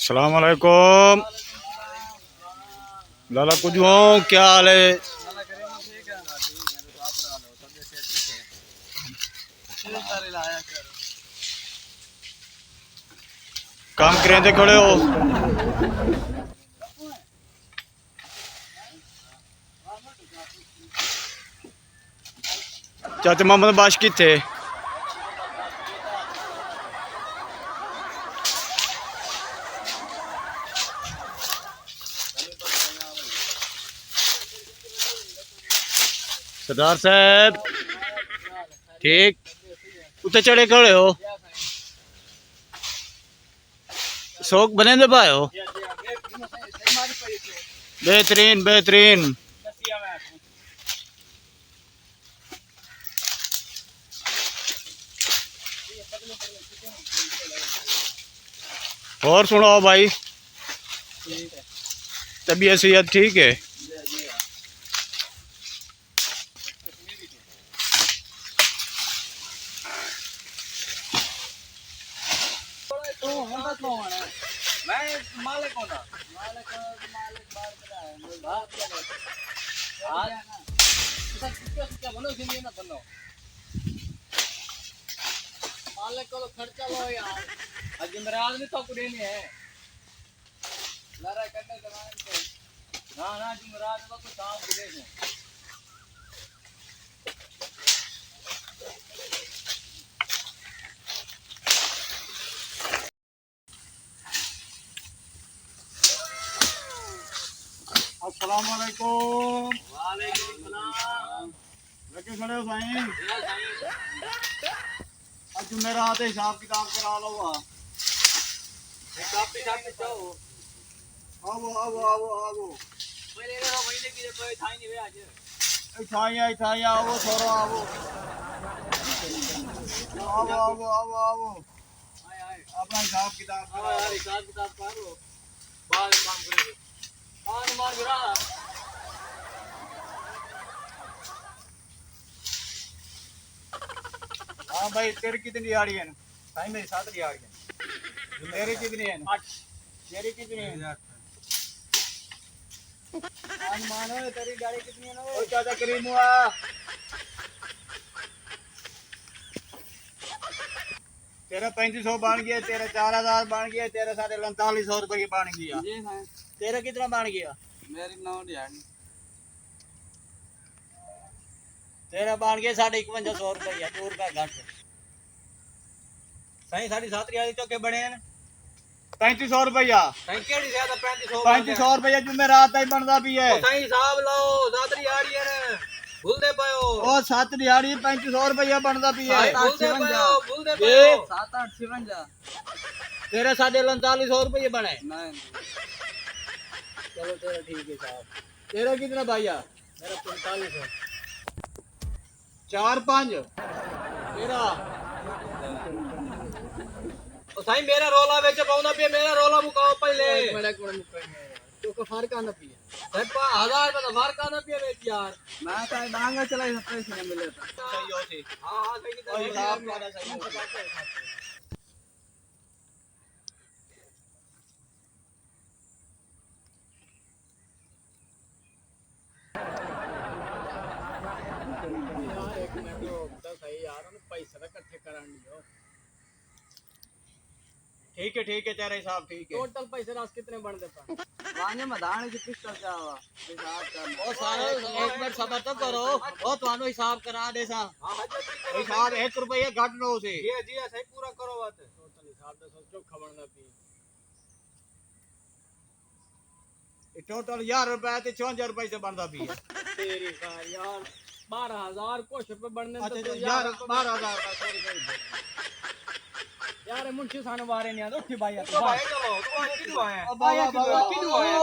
अस्सलाम वालेकुम लाला कुछ हो क्या हाल है। काम करें थे खड़े हो। चाचा मोहम्मद बाश की थे। सरदार साहब ठीक उते चढ़े खड़े हो। शौक बने दे पाए हो। बेहतरीन बेहतरीन। और सुनाओ भाई तबीयत सेहत ठीक है। मालिक को खर्चा लो यार जुमरात में तो कुड़े नहीं है लड़ा करने जमाने को ना ना जुमरात में तो कुछ काम कुड़े नहीं। अस्सलाम वालेकुम। वालेकुम सलाम। लगे खड़े हो साईं। आज मेरा आते हिसाब किताब करा लो। हिसाब किताब में जाओ आवो आवो आवो आवो पहले रे महीने की कोई थाई नहीं वे आज थाई आवो छोरो आवो आवो आवो आवो आवो आए आए अपना हिसाब किताब हाँ करा यार लो। हिसाब किताब कर लो बाद में काम करेंगे आन मान गिरा हाँ भाई तेरी कितनी दिहाड़ी है। साईं मेरी 7 दिहाड़ी है। तेरी कितनी है। 8 तेरी कितनी है। मानो तेरी गाड़ी कितनी है ना। ओ चाचा करीम हुआ तेरा 3500 बन गया। तेरा 4000 बन गया। तेरा 3950 रुपये बन गया। जी हां तेरा कितना बन गया। मेरी 9 दिहाड़ी तेरा बन गया 5100 रुपया 2 रुपया घट। सही 7.5 दिहाड़ी चौके बने हैं 3500 रुपया। सही केड़ी ज्यादा 3500 3500 रुपया जुमेरात ही बनता भी है। सही हिसाब लाओ ज्यादा दिहाड़ी है ना भूल दे पायो ओ 7 दिहाड़ी 3500 रुपया बनता भी है। भूल दे पायो 7-8-56 तेरे 3950 रुपये बने। नहीं चलो तेरा ठीक है साहब। तेरा कितना भैया। मेरा 45 है 4-5 तेरा ओ साईं मेरा रोला बेच पाउंदा पे मेरा रोला मुकाओ पहले एक मिनट तो का फर्क आना पिया। भाई 1000 का तो फर्क आना पे बेच यार मैं तो डांगा चलाई 27 से मिले था। सही हो थी हां हां सही और हिसाब वाला सही हो। यार एक मिनट तो सही यार हम पैसे इकट्ठे करान दियो ठीक है तेरा हिसाब ठीक है। टोटल पैसे रास कितने बन देता वाने मदान की किस्त कर जावा हिसाब कर। ओ सारा एक मिनट सबर तो करो। ओ थानो हिसाब करा दे सा। हां हां हिसाब 1 रुपया घट नो से। जी सही पूरा करो बात टोटल हिसाब दे सोचो खबरना पी टोटल 1000 रुपया ते 54 रुपये से बनता भी है। तेरी कार यार 12000 कुछ रुपए बनने अच्छा तो यार 12000 का सॉरी यार मुंशी साने बारे नहीं आंदा उठी भाई तो भाई चलो तो की दुआ है। अब भाई की दुआ है